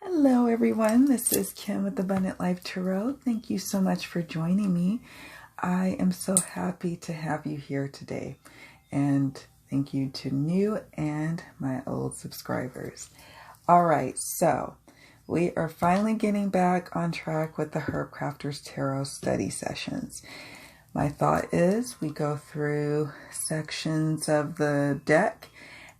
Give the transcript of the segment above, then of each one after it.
Hello everyone, this is Kim with Abundant Life Tarot. Thank you so much for joining me. I am so happy to have you here today. And thank you to new and my old subscribers. All right, so we are finally getting back on track with the Herbcrafter's Tarot study sessions. My thought is we go through sections of the deck,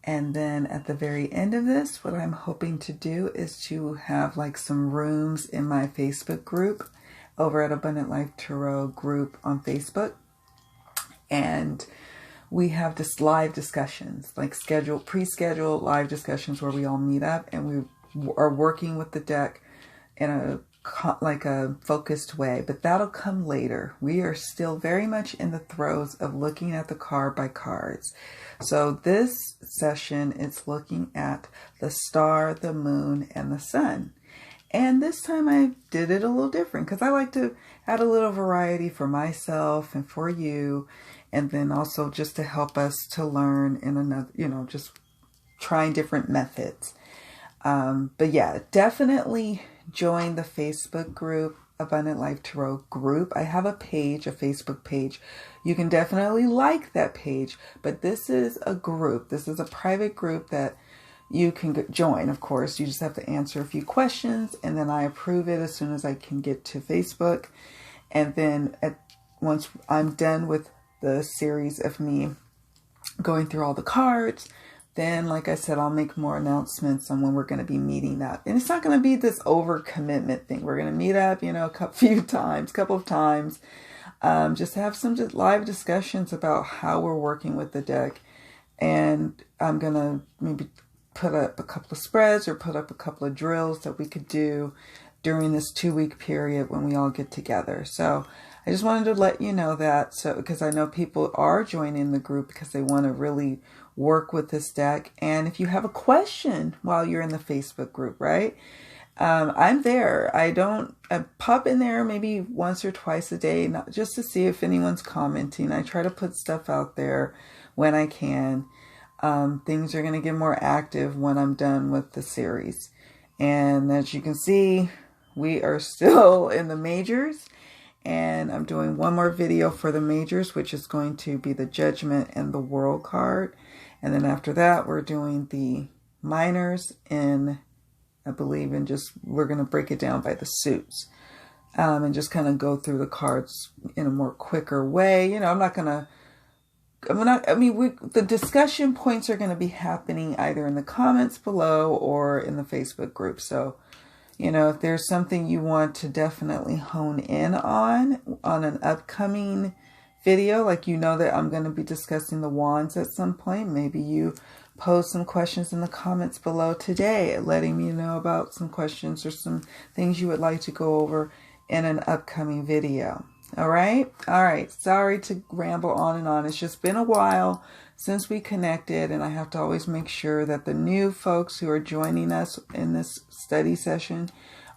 and then at the very end of this, what I'm hoping to do is to have like some rooms in my Facebook group over at Abundant Life Tarot group on Facebook. And we have this live discussions, like pre-scheduled live discussions where we all meet up and we are working with the deck in a focused way, but that'll come later. We are still very much in the throes of looking at the card by cards. So this session is looking at the star, the moon, and the sun. And this time I did it a little different because I like to add a little variety for myself and for you, and then also just to help us to learn in another, just trying different methods. But yeah, definitely join the Facebook group, Abundant Life Tarot group. I have a page, a Facebook page. You can definitely like that page, but this is a group. This is a private group that you can join. Of course, you just have to answer a few questions and then I approve it as soon as I can get to Facebook. And then once I'm done with the series of me going through all the cards, then, like I said, I'll make more announcements on when we're going to be meeting up. And it's not going to be this overcommitment thing. We're going to meet up, a couple of times, just have some live discussions about how we're working with the deck. And I'm going to maybe put up a couple of spreads or put up a couple of drills that we could do during this 2-week period when we all get together. So I just wanted to let you know that, because I know people are joining the group because they want to really work with this deck. And if you have a question while you're in the Facebook group, right? I'm there. I pop in there maybe once or twice a day, just to see if anyone's commenting. I try to put stuff out there when I can. Things are going to get more active when I'm done with the series. And as you can see, we are still in the majors. And I'm doing one more video for the majors, which is going to be the Judgment and the World card. And then after that, we're doing the minors we're going to break it down by the suits. And just kind of go through the cards in a more quicker way. The discussion points are going to be happening either in the comments below or in the Facebook group. So, if there's something you want to definitely hone in on an upcoming video, like that I'm going to be discussing the wands at some point, maybe you post some questions in the comments below today, letting me know about some questions or some things you would like to go over in an upcoming video. All right. Sorry to ramble on and on. It's just been a while since we connected, and I have to always make sure that the new folks who are joining us in this study session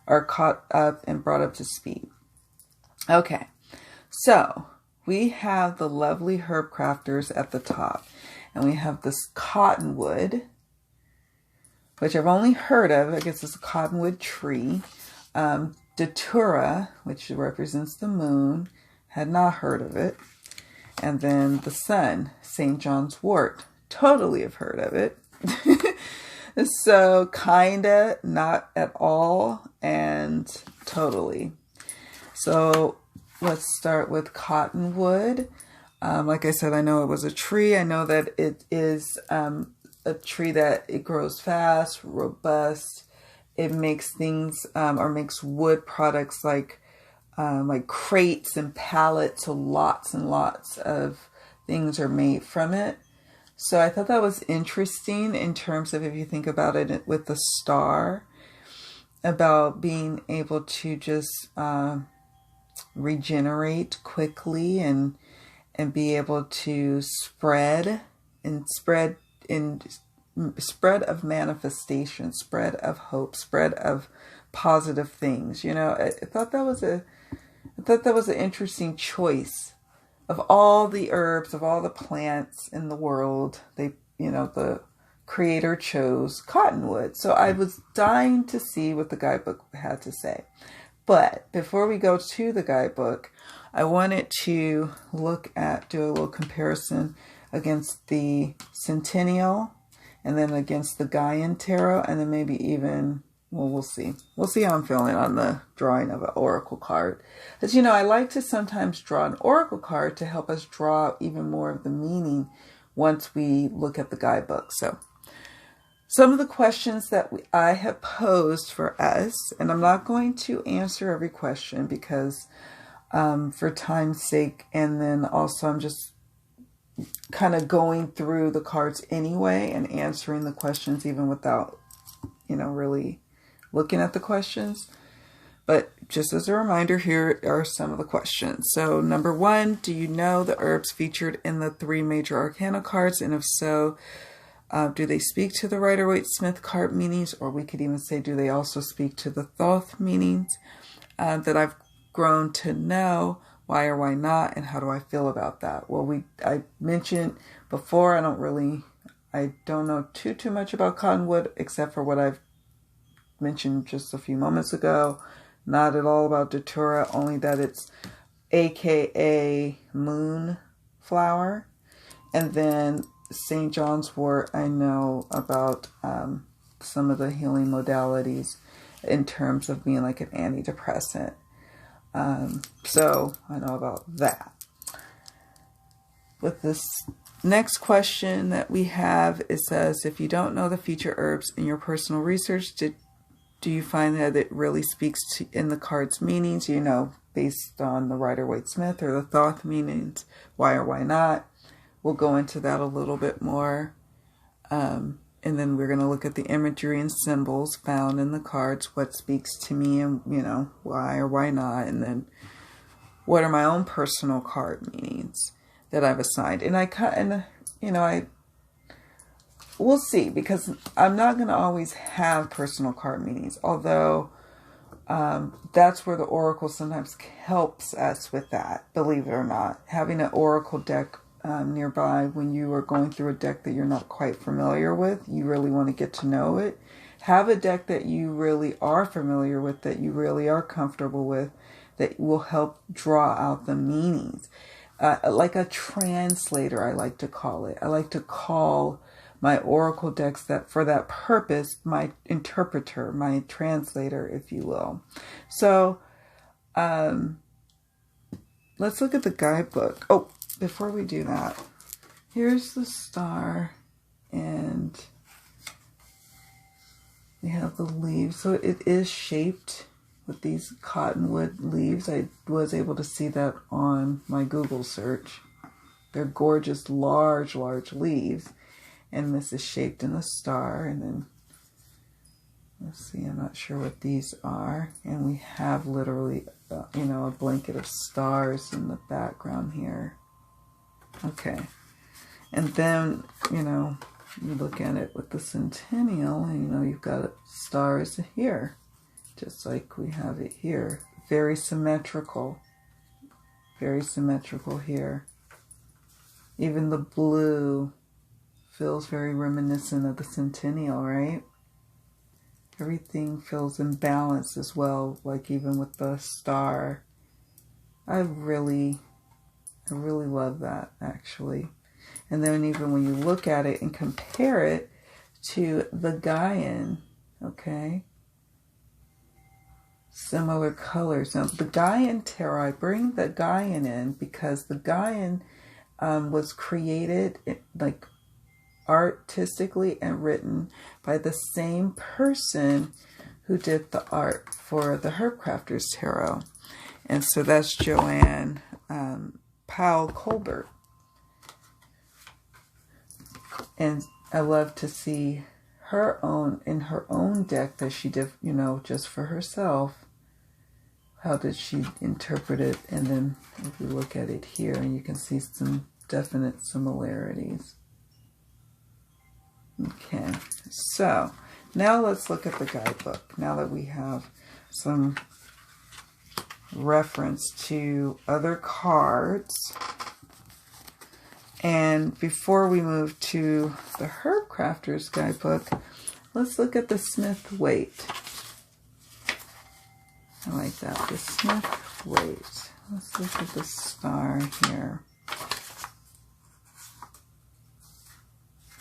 are caught up and brought up to speed. Okay. So we have the lovely Herbcrafters at the top, and we have this Cottonwood, which I've only heard of. I guess it's a cottonwood tree. Datura, which represents the moon, had not heard of it. And then the sun, St. Johns Wort, totally have heard of it. So kinda, not at all, and totally. So let's start with Cottonwood. Like I said, I know it was a tree. I know that it is a tree that it grows fast, robust. It makes things or makes wood products like crates and pallets. So lots and lots of things are made from it. So I thought that was interesting in terms of, if you think about it with the star, about being able to just regenerate quickly and be able to spread of manifestation, spread of hope, spread of positive things. I thought that was an interesting choice. Of all the herbs, of all the plants in the world, the creator chose Cottonwood. So I was dying to see what the guidebook had to say. But before we go to the guidebook, I wanted to do a little comparison against the Centennial and then against the Gaian Tarot, and then maybe even, well, we'll see. We'll see how I'm feeling on the drawing of an oracle card. As you know, I like to sometimes draw an oracle card to help us draw out even more of the meaning once we look at the guidebook. So some of the questions that I have posed for us, and I'm not going to answer every question because for time's sake, and then also I'm just kind of going through the cards anyway and answering the questions even without, really looking at the questions. But just as a reminder, here are some of the questions. So number 1, do you know the herbs featured in the 3 major arcana cards? And if so, do they speak to the Rider-Waite-Smith card meanings? Or we could even say, do they also speak to the Thoth meanings that I've grown to know? Why or why not? And how do I feel about that? Well, I mentioned before, I don't know too much about Cottonwood, except for what I've mentioned just a few moments ago. Not at all about Datura, only that it's AKA moon flower. And then St. Johns Wort, I know about some of the healing modalities in terms of being like an antidepressant. So I know about that. With this next question that we have, it says, if you don't know the feature herbs in your personal research, do you find that it really speaks to in the card's meanings, based on the Rider-Waite-Smith or the Thoth meanings? Why or why not? We'll go into that a little bit more. And then we're going to look at the imagery and symbols found in the cards. What speaks to me and, why or why not. And then what are my own personal card meanings that I've assigned. And we'll see, because I'm not going to always have personal card meanings. Although that's where the oracle sometimes helps us with that, believe it or not. Having an oracle deck nearby when you are going through a deck that you're not quite familiar with, you really want to get to know it. Have a deck that you really are familiar with, that you really are comfortable with, that will help draw out the meanings. Like a translator, I like to call it. I like to call my oracle decks, that for that purpose, my interpreter, my translator, if you will. So let's look at the guidebook. Oh, before we do that, here's the star, and we have the leaves. So it is shaped with these cottonwood leaves. I was able to see that on my Google search. They're gorgeous, large leaves. And this is shaped in the star. And then, let's see, I'm not sure what these are. And we have literally, a blanket of stars in the background here. Okay. And then, you look at it with the Centennial, and, you've got stars here, just like we have it here. Very symmetrical here. Even the blue feels very reminiscent of the Centennial, right? Everything feels in balance as well, like even with the star. I really love that, actually. And then even when you look at it and compare it to the Gaian, okay? Similar colors. Now, the Gaian Tarot, I bring the Gaian in because the Gaian was created like artistically and written by the same person who did the art for the Herbcrafter's Tarot. And so that's Joanne Powell Colbert. And I love to see her own deck that she did, just for herself. How did she interpret it? And then if you look at it here, and you can see some definite similarities. Okay, so now let's look at the guidebook. Now that we have some reference to other cards. And before we move to the Herbcrafter's guidebook, let's look at the Smith weight. I like that, the Smith weight. Let's look at the star here.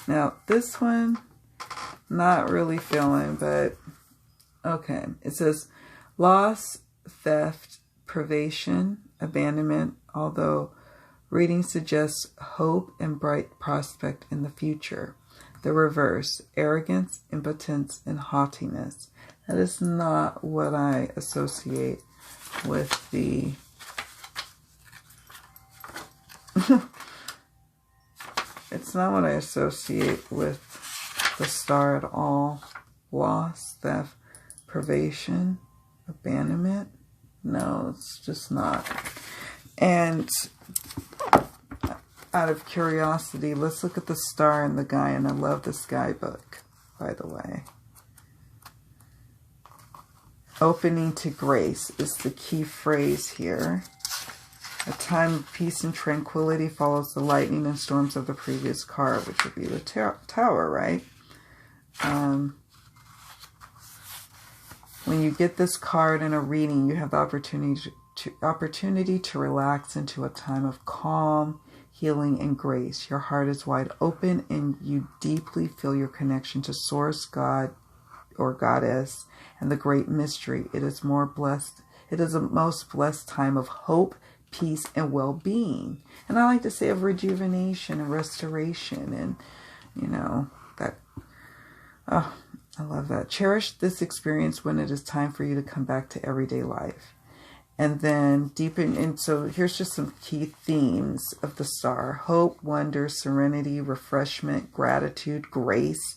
Now, this one, not really feeling, but okay. It says loss, theft, privation, abandonment, although reading suggests hope and bright prospect in the future. The reverse, arrogance, impotence, and haughtiness. That is not what I associate with the it's not what I associate with the star at all. Loss, theft, privation, abandonment. No, it's just not. And out of curiosity, let's look at the star and the guy. And I love this guidebook, by the way. Opening to grace is the key phrase here. A time of peace and tranquility follows the lightning and storms of the previous card, which would be the tower, right? When you get this card in a reading, you have the opportunity to relax into a time of calm, healing, and grace. Your heart is wide open and you deeply feel your connection to Source, God, or Goddess, and the great mystery. It is more blessed. It is a most blessed time of hope, peace, and well-being. And I like to say of rejuvenation and restoration, and you know that. Oh, I love that. Cherish this experience when it is time for you to come back to everyday life. And then deepen. And so here's just some key themes of the star: hope, wonder, serenity, refreshment, gratitude, grace,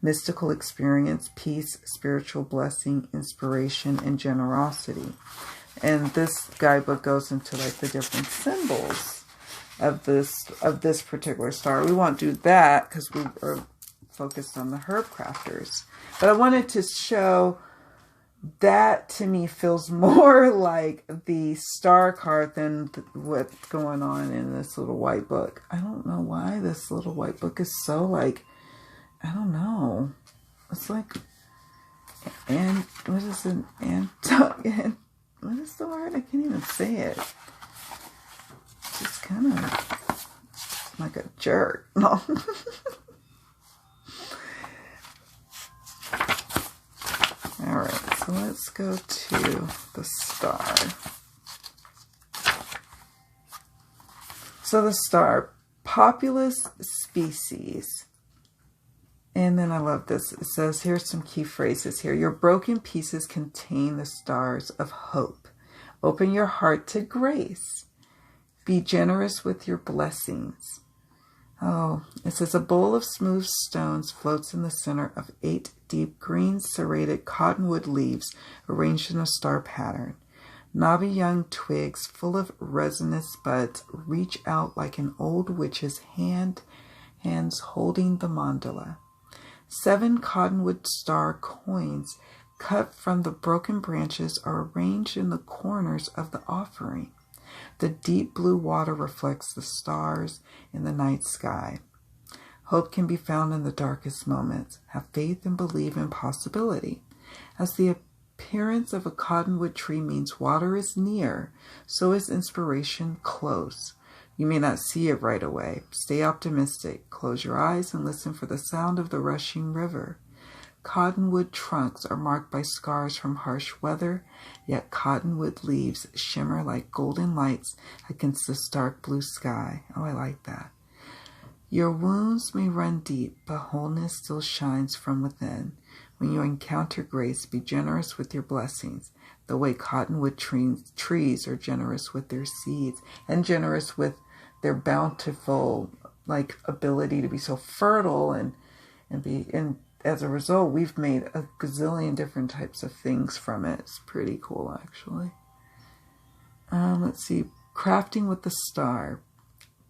mystical experience, peace, spiritual blessing, inspiration, and generosity. And this guidebook goes into like the different symbols of this particular star. We won't do that because we are focused on the Herbcrafters. But I wanted to show that, to me, feels more like the star card than what's going on in this little white book. I don't know why this little white book is so like, I don't know. It's like, and what is it? What is the word? I can't even say it. Just kind of like a jerk. No. All right, so let's go to the star. So the star, populous species. And then I love this. It says, here's some key phrases here. Your broken pieces contain the stars of hope. Open your heart to grace. Be generous with your blessings. Oh, it says, a bowl of smooth stones floats in the center of 8 deep green serrated cottonwood leaves arranged in a star pattern. Knobby young twigs full of resinous buds reach out like an old witch's hands holding the mandala. 7 cottonwood star coins cut from the broken branches are arranged in the corners of the offering. The deep blue water reflects the stars in the night sky. Hope can be found in the darkest moments. Have faith and believe in possibility. As the appearance of a cottonwood tree means water is near, so is inspiration close. You may not see it right away. Stay optimistic. Close your eyes and listen for the sound of the rushing river. Cottonwood trunks are marked by scars from harsh weather, yet cottonwood leaves shimmer like golden lights against the stark blue sky. Oh, I like that. Your wounds may run deep, but wholeness still shines from within. When you encounter grace, be generous with your blessings, the way cottonwood trees are generous with their seeds and generous with their bountiful ability to be so fertile and as a result, we've made a gazillion different types of things from it. It's pretty cool, actually. Let's see. Crafting with the star.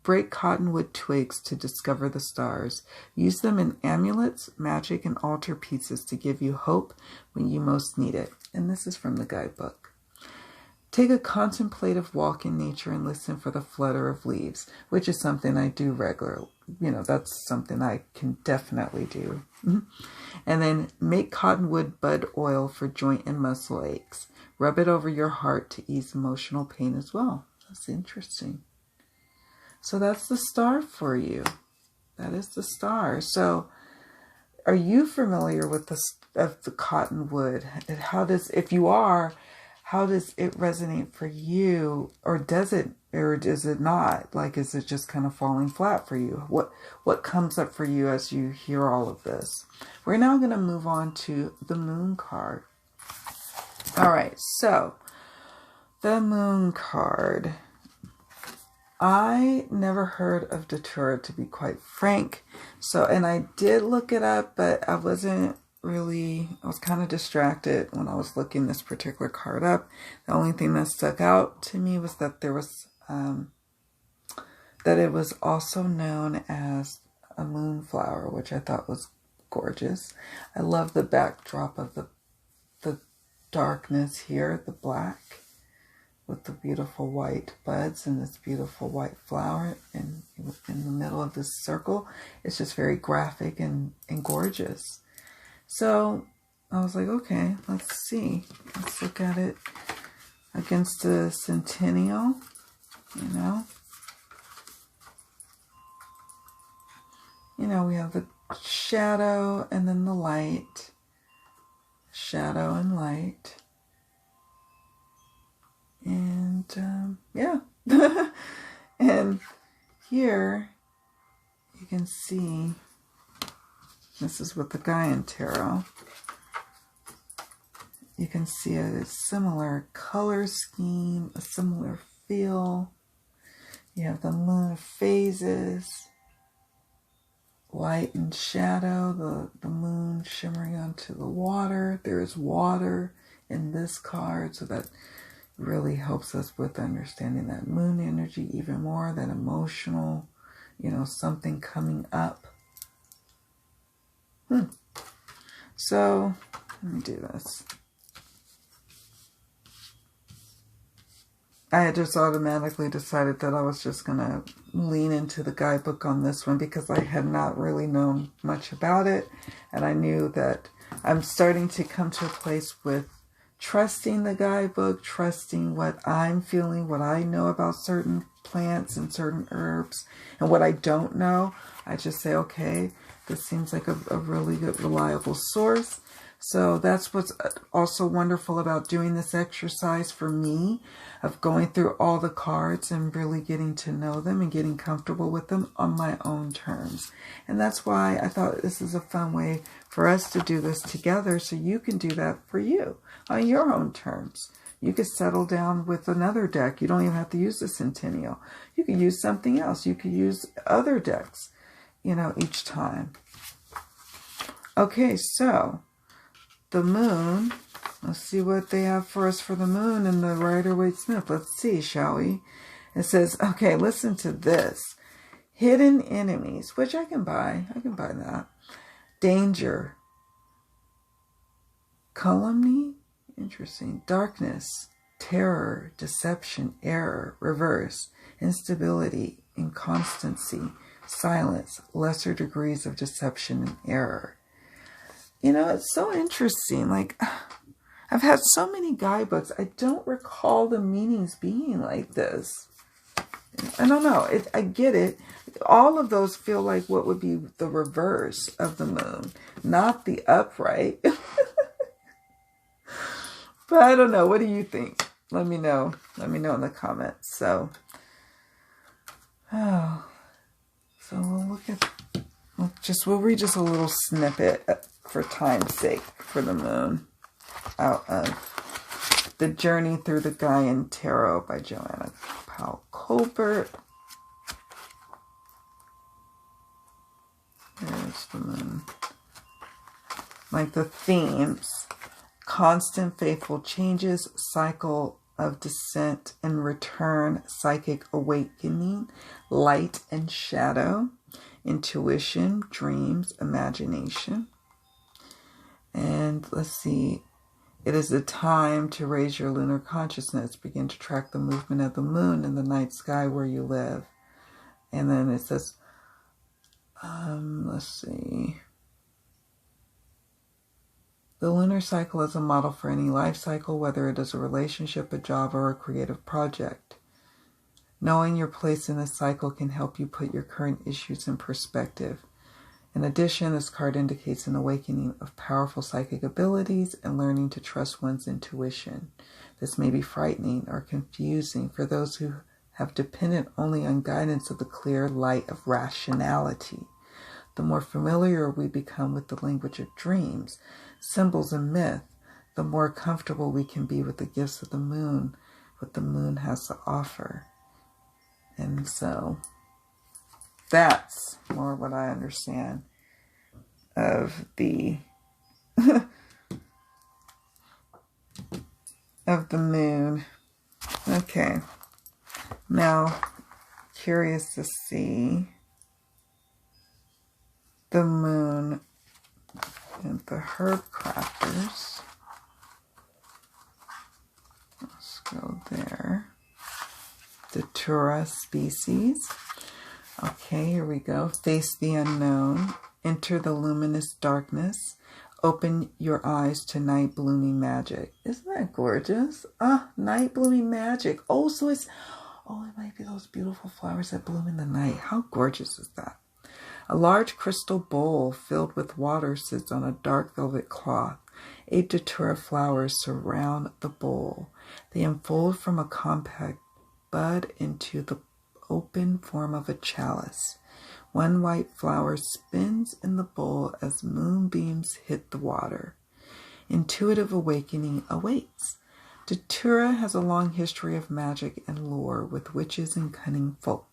Break cottonwood twigs to discover the stars. Use them in amulets, magic, and altar pieces to give you hope when you most need it. And this is from the guidebook. Take a contemplative walk in nature and listen for the flutter of leaves, which is something I do regularly. You know, that's something I can definitely do. And then make cottonwood bud oil for joint and muscle aches. Rub it over your heart to ease emotional pain as well. That's interesting. So that's the star for you. That is the star. So are you familiar with the cottonwood? And how does, if you are, how does it resonate for you? Or does it not? Like, is it just kind of falling flat for you? What comes up for you as you hear all of this? We're now going to move on to the moon card. All right, so the moon card. I never heard of Datura, to be quite frank. So, and I did look it up, but I was kind of distracted when I was looking this particular card up. The only thing that stuck out to me was that there was, that it was also known as a moonflower, which I thought was gorgeous. I love the backdrop of the darkness here, the black, with the beautiful white buds and this beautiful white flower in the middle of this circle. It's just very graphic and gorgeous. So I was like, okay, let's see. Let's look at it against the centennial, you know. You know, we have the shadow and then the light. Shadow and light. And yeah. And here you can see, this is with the Gaian Tarot. You can see a similar color scheme, a similar feel. You have the moon phases, light and shadow, the moon shimmering onto the water. There is water in this card, so that really helps us with understanding that moon energy even more, that emotional, you know, something coming up. So let me do this. I had just automatically decided that I was just going to lean into the guidebook on this one because I had not really known much about it. And I knew that I'm starting to come to a place with trusting the guidebook, trusting what I'm feeling, what I know about certain plants and certain herbs, and what I don't know. I just say, okay, this seems like a really good, reliable source. So that's what's also wonderful about doing this exercise for me, of going through all the cards and really getting to know them and getting comfortable with them on my own terms. And that's why I thought this is a fun way for us to do this together, so you can do that for you on your own terms. You could settle down with another deck. You don't even have to use the Centennial. You could use something else. You could use other decks, you know, each time. Okay, so the moon, let's see what they have for us for the moon and the Rider-Waite-Smith. Let's see, shall we? It says, okay, listen to this. Hidden enemies, which I can buy. I can buy that. Danger. Calumny. Interesting. Darkness. Terror. Deception. Error. Reverse. Instability. Inconstancy. Silence. Lesser degrees of deception and error. You know, it's so interesting. Like, I've had so many guidebooks. I don't recall the meanings being like this. I don't know. I get it. All of those feel like what would be the reverse of the moon, not the upright. But I don't know. What do you think? Let me know. Let me know in the comments. So we'll look at, we'll read just a little snippet for time's sake for the moon out of The Journey Through the Gaian Tarot by Joanna Powell Colbert. There's the moon. Like the themes: constant faithful changes, cycle of descent and return, psychic awakening, light and shadow, intuition, dreams, imagination. And let's see, It is the time to raise your lunar consciousness. Begin to track the movement of the moon in the night sky where you live. And then it says, let's see. The lunar cycle is a model for any life cycle, whether it is a relationship, a job, or a creative project. Knowing your place in this cycle can help you put your current issues in perspective. In addition, this card indicates an awakening of powerful psychic abilities and learning to trust one's intuition. This may be frightening or confusing for those who have depended only on guidance of the clear light of rationality. The more familiar we become with the language of dreams, symbols, and myth, the more comfortable we can be with the gifts of the moon, what the moon has to offer. And so that's more what I understand of the of the moon. Okay. Now, curious to see the moon and the Herbcrafters. Let's go there. The Taurus species. Okay, here we go. Face the unknown. Enter the luminous darkness. Open your eyes to night blooming magic. Isn't that gorgeous? Night blooming magic. Oh, so it might be those beautiful flowers that bloom in the night. How gorgeous is that? A large crystal bowl filled with water sits on a dark velvet cloth. 8 datura flowers surround the bowl. They unfold from a compact bud into the open form of a chalice. One white flower spins in the bowl as moonbeams hit the water. Intuitive awakening awaits. Datura has a long history of magic and lore with witches and cunning folk.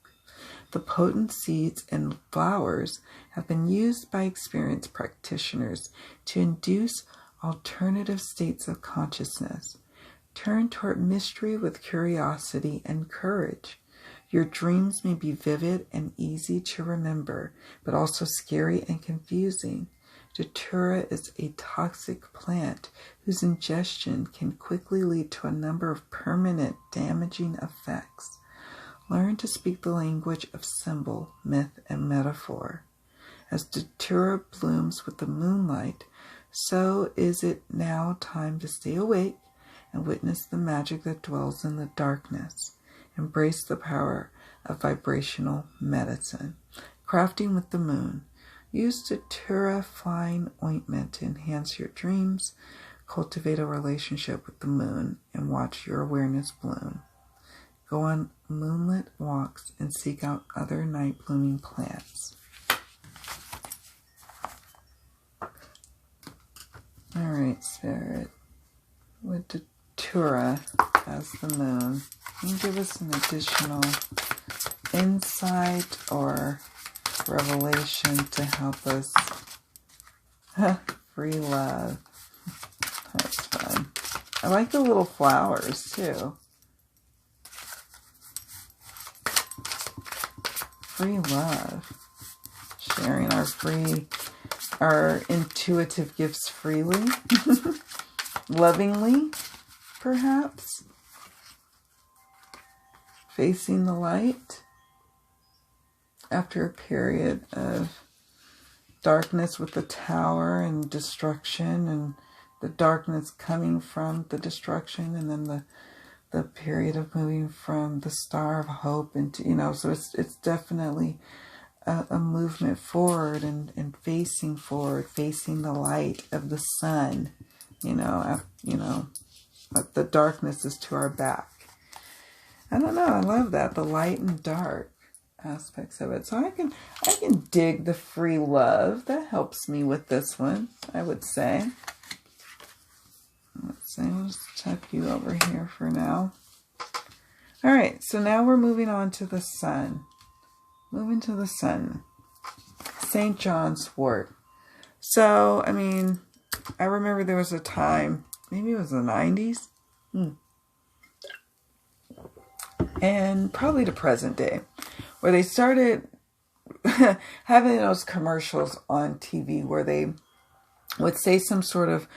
The potent seeds and flowers have been used by experienced practitioners to induce alternative states of consciousness. Turn toward mystery with curiosity and courage. Your dreams may be vivid and easy to remember, but also scary and confusing. Datura is a toxic plant whose ingestion can quickly lead to a number of permanent damaging effects. Learn to speak the language of symbol, myth, and metaphor. As Datura blooms with the moonlight, so is it now time to stay awake and witness the magic that dwells in the darkness. Embrace the power of vibrational medicine. Crafting with the moon. Use Datura fine ointment to enhance your dreams. Cultivate a relationship with the moon and watch your awareness bloom. Go on moonlit walks and seek out other night blooming plants. All right, Spirit. With Datura as the moon, can you give us an additional insight or revelation to help us? Free love. That's fun. I like the little flowers too. Free love. Sharing our intuitive gifts freely. Lovingly, perhaps. Facing the light after a period of darkness with the tower and destruction, and the darkness coming from the destruction, and then the period of moving from the star of hope into, so it's definitely a movement forward and facing forward, facing the light of the sun, but the darkness is to our back. I don't know, I love that, the light and dark aspects of it. So I can dig the free love. That helps me with this one, I would say. Let's see, I'll just tuck you over here for now. All right, so now we're moving on to the sun. Moving to the sun. St. Johns Wort. So, I remember there was a time, maybe it was the 90s, and probably the present day, where they started having those commercials on TV where they would say some sort of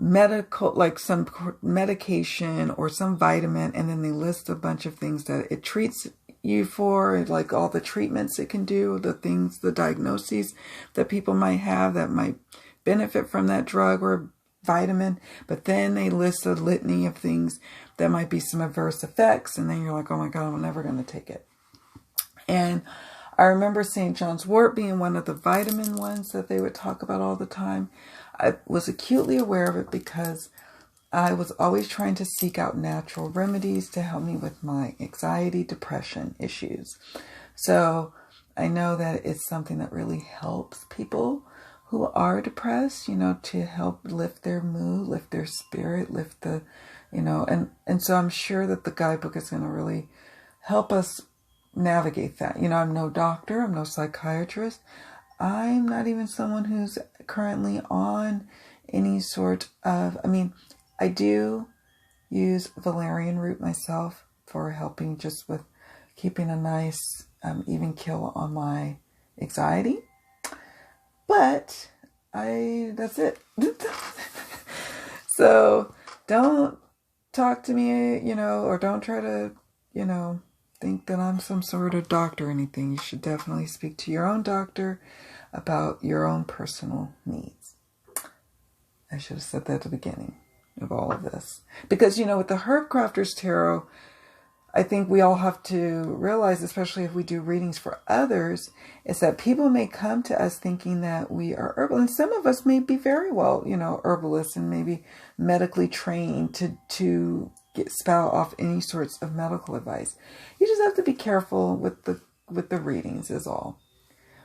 medical, like some medication or some vitamin, and then they list a bunch of things that it treats you for, like all the treatments it can do, the things, the diagnoses that people might have that might benefit from that drug or vitamin. But then they list a litany of things that might be some adverse effects, and then you're like, oh my God, I'm never going to take it. And I remember St. Johns Wort being one of the vitamin ones that they would talk about all the time. I was acutely aware of it because I was always trying to seek out natural remedies to help me with my anxiety, depression issues. So I know that it's something that really helps people who are depressed, you know, to help lift their mood, lift their spirit, lift the, you know, and so I'm sure that the guidebook is going to really help us navigate that. You know, I'm no doctor, I'm no psychiatrist. I'm not even someone who's currently on any sort of, I mean, I do use valerian root myself for helping just with keeping a nice even keel on my anxiety. But that's it. So don't talk to me, you know, or don't try to, you know, think that I'm some sort of doctor or anything. You should definitely speak to your own doctor about your own personal needs. I should have said that at the beginning of all of this. Because, you know, with the Herbcrafter's Tarot, I think we all have to realize, especially if we do readings for others, is that people may come to us thinking that we are herbal. And some of us may be very well, you know, herbalists and maybe medically trained to spout off any sorts of medical advice. You just have to be careful with the readings is all.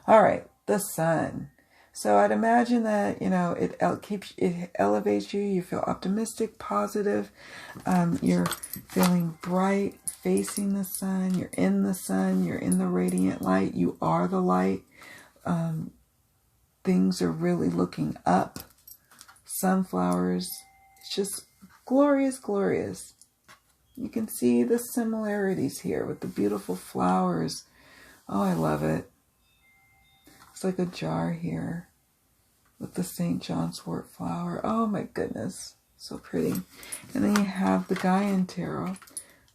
All right, the sun. So I'd imagine that, you know, it elevates you. You feel optimistic, positive. You're feeling bright, facing the sun. You're in the sun. You're in the radiant light. You are the light. Things are really looking up. Sunflowers. It's just glorious, glorious. You can see the similarities here with the beautiful flowers. Oh, I love it. It's like a jar here with the St. Johns Wort flower. Oh my goodness. So pretty. And then you have the Gaian Tarot.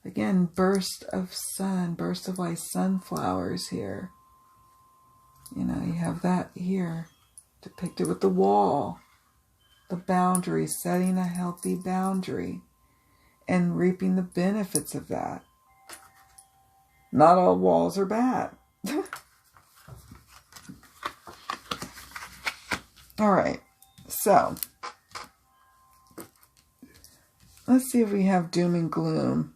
Again, burst of sun, burst of light, sunflowers here. You know, you have that here depicted with the wall. The boundary, setting a healthy boundary and reaping the benefits of that. Not all walls are bad. All right, so let's see if we have doom and gloom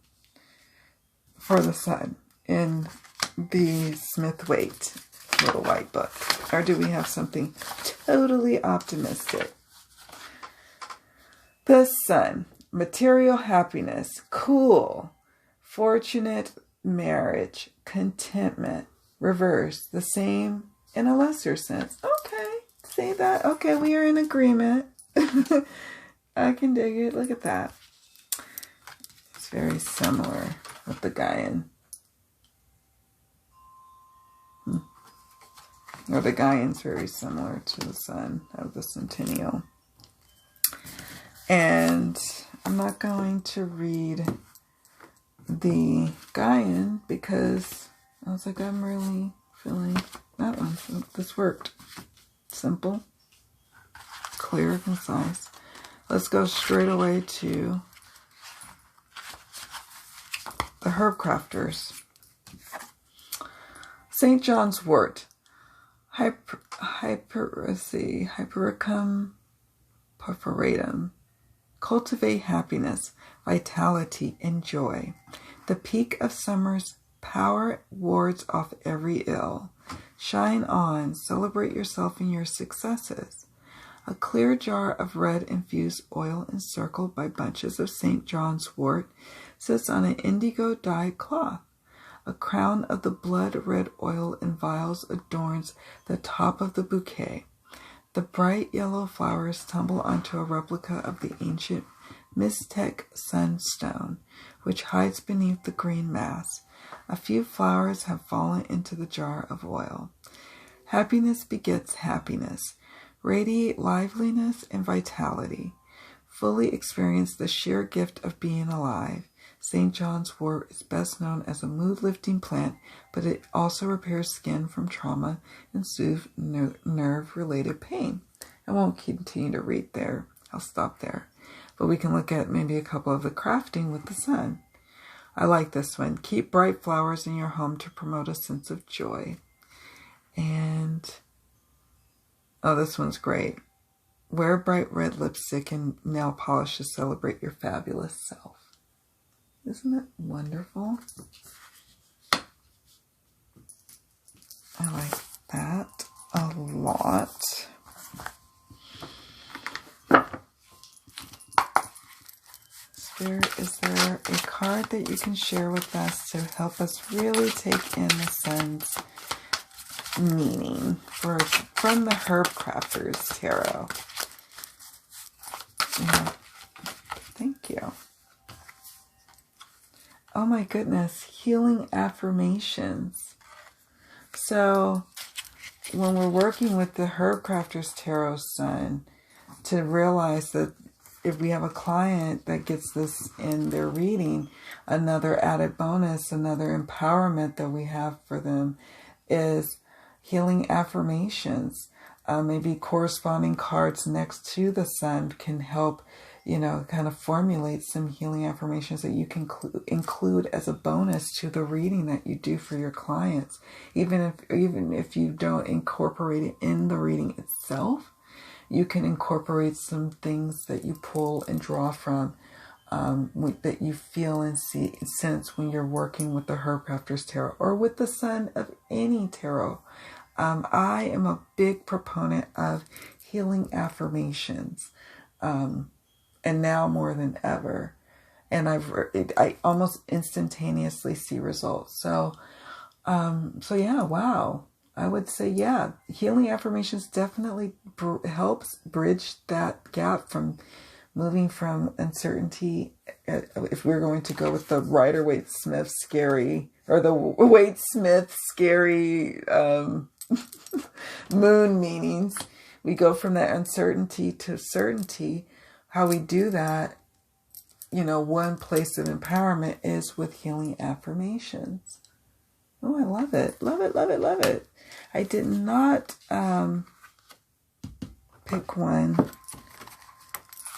for the sun in the Smith-Waite little white book. Or do we have something totally optimistic? The sun, material happiness, cool, fortunate marriage, contentment, reverse, the same in a lesser sense. Okay. Say that. Okay, we are in agreement. I can dig it. Look at that. It's very similar with the Gaian. Or the Gaian's very similar to the sun of the centennial. And I'm not going to read the Gaian because I was like, I'm really feeling that one. So this worked. Simple, clear, concise. Let's go straight away to the Herbcrafters. St. Johns Wort. Hypericum perforatum. Cultivate happiness, vitality, and joy. The peak of summer's power wards off every ill. Shine on, celebrate yourself and your successes. A clear jar of red infused oil encircled by bunches of St. Johns Wort sits on an indigo dyed cloth. A crown of the blood red oil in vials adorns the top of the bouquet. The bright yellow flowers tumble onto a replica of the ancient Mixtec sunstone, which hides beneath the green mass. A few flowers have fallen into the jar of oil. Happiness begets happiness. Radiate liveliness and vitality. fully experience the sheer gift of being alive. St. Johns Wort is best known as a mood-lifting plant, but it also repairs skin from trauma and soothes nerve-related pain. I won't continue to read there. I'll stop there. But we can look at maybe a couple of the crafting with the sun. I like this one. Keep bright flowers in your home to promote a sense of joy. And, oh, this one's great. Wear bright red lipstick and nail polish to celebrate your fabulous self. Isn't it wonderful? I like that a lot. Spirit, is there a card that you can share with us to help us really take in the sun's meaning from the Herbcrafter's Tarot? Yeah. Thank you. Oh my goodness, healing affirmations. So when we're working with the Herbcrafter's Tarot Sun, to realize that if we have a client that gets this in their reading, another added bonus, another empowerment that we have for them is healing affirmations. Maybe corresponding cards next to the sun can help, you know, kind of formulate some healing affirmations that you can include as a bonus to the reading that you do for your clients. Even if you don't incorporate it in the reading itself, you can incorporate some things that you pull and draw from, that you feel and sense when you're working with the Herbcrafter's Tarot or with the sun of any tarot. I am a big proponent of healing affirmations, and now more than ever. And I almost instantaneously see results. So yeah, wow. I would say, yeah, healing affirmations definitely helps bridge that gap from moving from uncertainty. If we're going to go with the Rider-Waite Smith scary, or the Waite Smith scary moon meanings, we go from that uncertainty to certainty. How we do that, you know, one place of empowerment is with healing affirmations. Oh, I love it. Love it, love it, love it. I did not pick one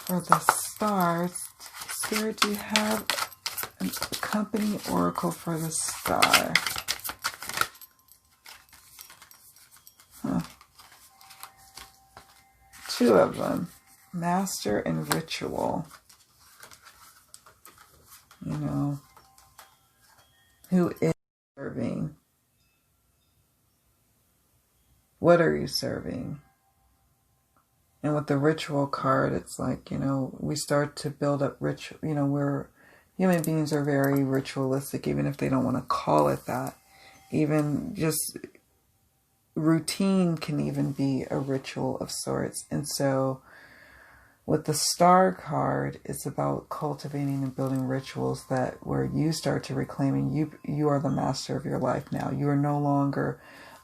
for the stars. Spirit, do you have a company oracle for the star? Huh. Two of them. Master and ritual. You know, who is serving? What are you serving? And with the ritual card, it's like, you know, we start to build up ritual. You know, human beings are very ritualistic, even if they don't want to call it that. Even just routine can even be a ritual of sorts. And so with the star card, it's about cultivating and building rituals where you start to reclaiming you are the master of your life now. You are no longer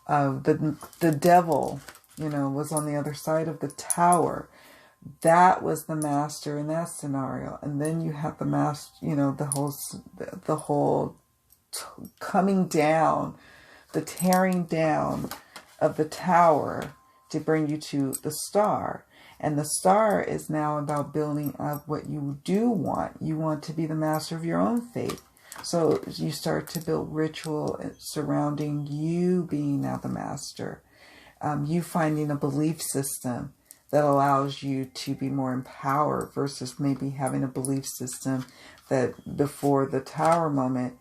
the devil, you know, was on the other side of the tower. That was the master in that scenario. And then you have the master, you know, the whole coming down, the tearing down of the tower to bring you to the star. And the star is now about building up what you do want. You want to be the master of your own fate. So you start to build ritual surrounding you being now the master. You finding a belief system that allows you to be more empowered versus maybe having a belief system that before the tower moment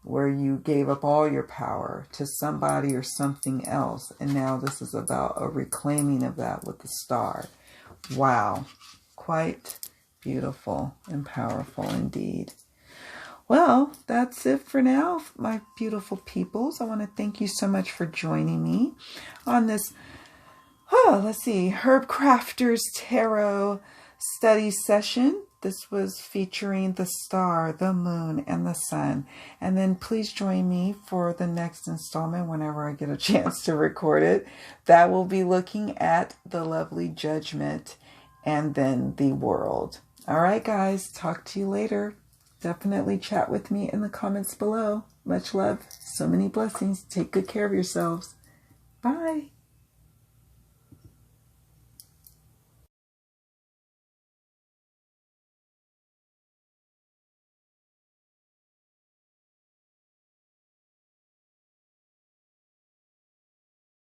where you gave up all your power to somebody or something else. And now this is about a reclaiming of that with the star. Wow. Quite beautiful and powerful indeed. Well, that's it for now, my beautiful peoples. I want to thank you so much for joining me on this, Herbcrafter's Tarot study session. This was featuring the star, the moon, and the sun. And then please join me for the next installment whenever I get a chance to record it. That will be looking at the lovely Judgment and then the World. All right, guys. Talk to you later. Definitely chat with me in the comments below. Much love. So many blessings. Take good care of yourselves. Bye.